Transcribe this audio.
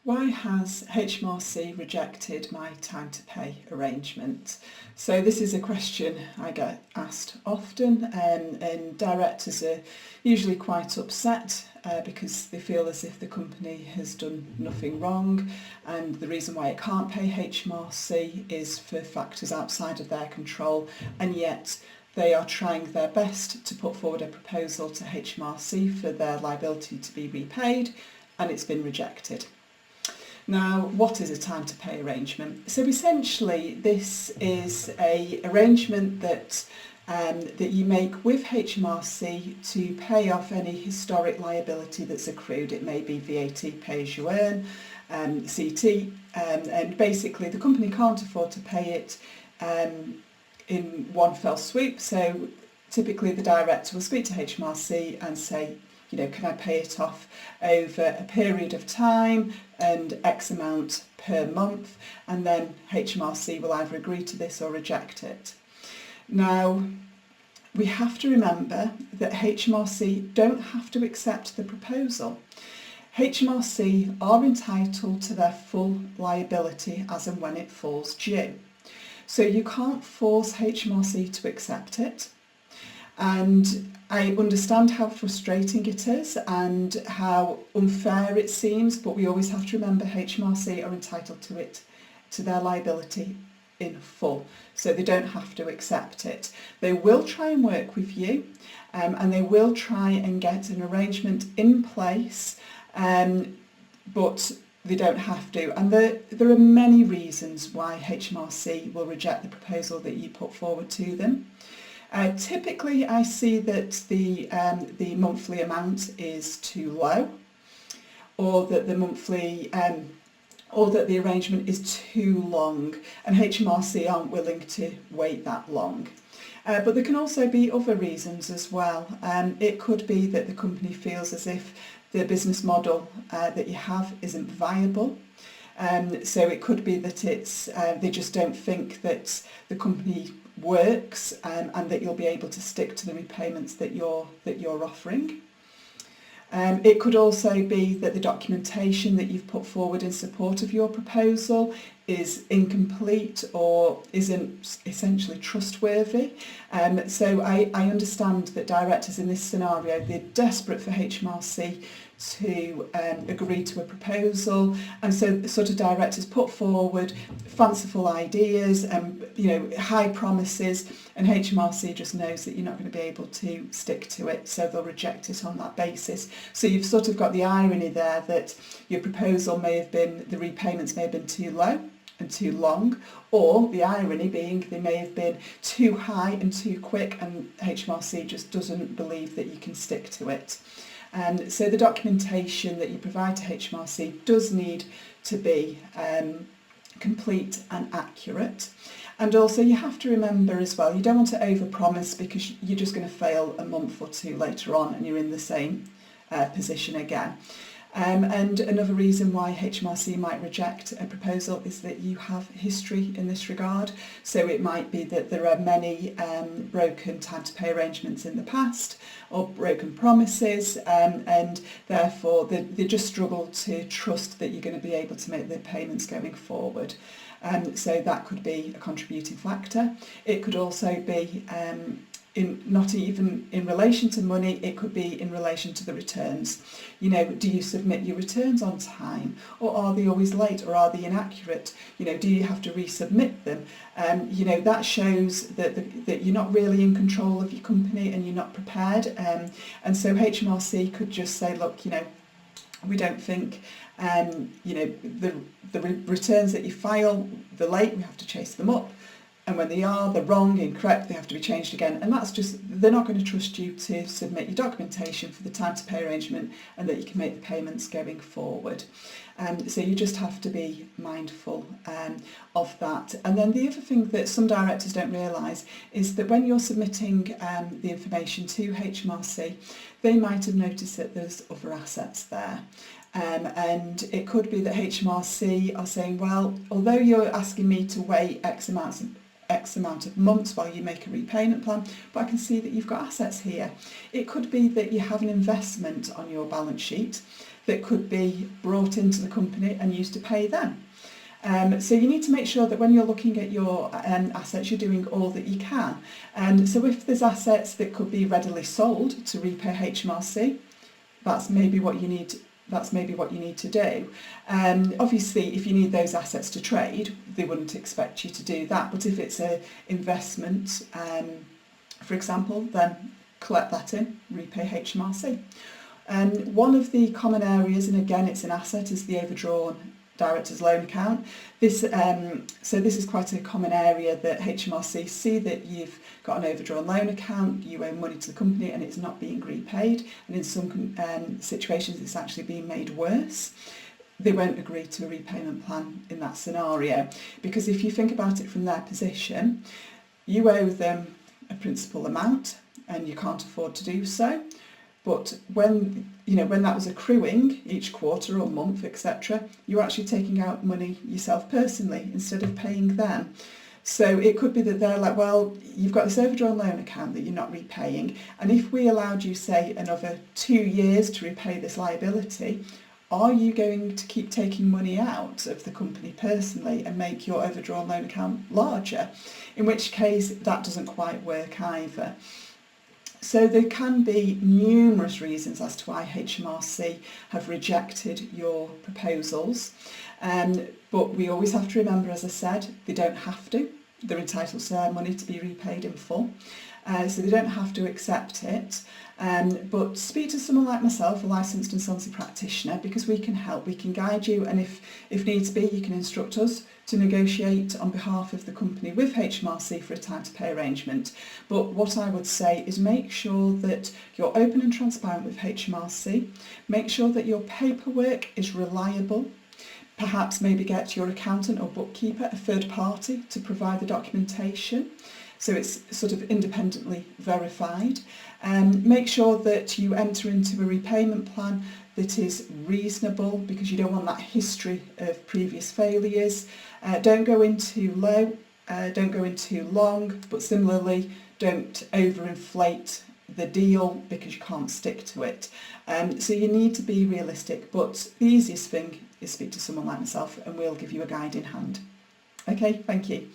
Why has HMRC rejected my time to pay arrangement? So this is a question I get asked often, and directors are usually quite upset because they feel as if the company has done nothing wrong, and the reason why it can't pay HMRC is for factors outside of their control, and yet they are trying their best to put forward a proposal to HMRC for their liability to be repaid, and it's been rejected. Now, what is a time to pay arrangement? So essentially this is a arrangement that you make with HMRC to pay off any historic liability that's accrued. It may be VAT, pay as you earn, CT, and basically the company can't afford to pay it in one fell swoop. So typically the director will speak to HMRC and say, you know, can I pay it off over a period of time and X amount per month, and then HMRC will either agree to this or reject it. Now, we have to remember that HMRC don't have to accept the proposal. HMRC are entitled to their full liability as and when it falls due. So you can't force HMRC to accept it. And I understand how frustrating it is and how unfair it seems, but we always have to remember HMRC are entitled to their liability in full, so they don't have to accept it. They will try and work with you, and they will try and get an arrangement in place, but they don't have to. And there are many reasons why HMRC will reject the proposal that you put forward to them. Typically I see that the monthly amount is too low, or that the arrangement is too long, and HMRC aren't willing to wait that long. But there can also be other reasons as well. It could be that the company feels as if the business model that you have isn't viable. So it could be that they just don't think that the company works, and that you'll be able to stick to the repayments that you're offering. It could also be that the documentation that you've put forward in support of your proposal is incomplete or isn't essentially trustworthy. So I understand that directors in this scenario, they're desperate for HMRC to agree to a proposal, and so sort of directors put forward fanciful ideas and high promises, and HMRC just knows that you're not going to be able to stick to it, so they'll reject it on that basis. So you've sort of got the irony there that your proposal the repayments may have been too low and too long, or the irony being they may have been too high and too quick, and HMRC just doesn't believe that you can stick to it. So the documentation that you provide to HMRC does need to be complete and accurate. And also you have to remember as well, you don't want to overpromise, because you're just going to fail a month or two later on and you're in the same position again. And another reason why HMRC might reject a proposal is that you have history in this regard. So it might be that there are many broken time to pay arrangements in the past, or broken promises, and therefore they just struggle to trust that you're going to be able to make the payments going forward. So that could be a contributing factor. It could also be not even in relation to money, it could be in relation to the returns. Do you submit your returns on time, or are they always late, or are they inaccurate? Do you have to resubmit them? That shows that you're not really in control of your company and you're not prepared. And so HMRC could just say, look, we don't think the returns that you file, they're late, we have to chase them up. And when they're wrong, incorrect, they have to be changed again. And that's just, they're not going to trust you to submit your documentation for the time to pay arrangement and that you can make the payments going forward. So you just have to be mindful of that. And then the other thing that some directors don't realise is that when you're submitting the information to HMRC, they might have noticed that there's other assets there. And it could be that HMRC are saying, well, although you're asking me to wait X amount of months while you make a repayment plan, but I can see that you've got assets here. It could be that you have an investment on your balance sheet that could be brought into the company and used to pay them. So you need to make sure that when you're looking at your assets, you're doing all that you can. So if there's assets that could be readily sold to repay HMRC, that's maybe what you need. That's maybe what you need to do. Obviously, if you need those assets to trade, they wouldn't expect you to do that. But if it's an investment, for example, then collect that in, repay HMRC. One of the common areas, and again it's an asset, is the overdrawn director's loan account. So this is quite a common area that HMRC see that you've got an overdrawn loan account, you owe money to the company and it's not being repaid, and in some situations it's actually being made worse. They won't agree to a repayment plan in that scenario, because if you think about it from their position, you owe them a principal amount and you can't afford to do so. But when that was accruing each quarter or month, etc., you're actually taking out money yourself personally instead of paying them. So it could be that they're like, well, you've got this overdrawn loan account that you're not repaying, and if we allowed you, say, another 2 years to repay this liability, are you going to keep taking money out of the company personally and make your overdrawn loan account larger? In which case, that doesn't quite work either. So there can be numerous reasons as to why HMRC have rejected your proposals, but we always have to remember, as I said, they don't have to. They're entitled to their money to be repaid in full, so they don't have to accept it. But speak to someone like myself, a licensed insolvency practitioner, because we can help, we can guide you, and if needs be, you can instruct us to negotiate on behalf of the company with HMRC for a time to pay arrangement. But what I would say is make sure that you're open and transparent with HMRC, make sure that your paperwork is reliable, perhaps maybe get your accountant or bookkeeper, a third party, to provide the documentation, so it's sort of independently verified. Make sure that you enter into a repayment plan that is reasonable, because you don't want that history of previous failures. Don't go in too low, don't go in too long, but similarly don't overinflate the deal because you can't stick to it. So you need to be realistic, but the easiest thing is speak to someone like myself and we'll give you a guide in hand. Okay, thank you.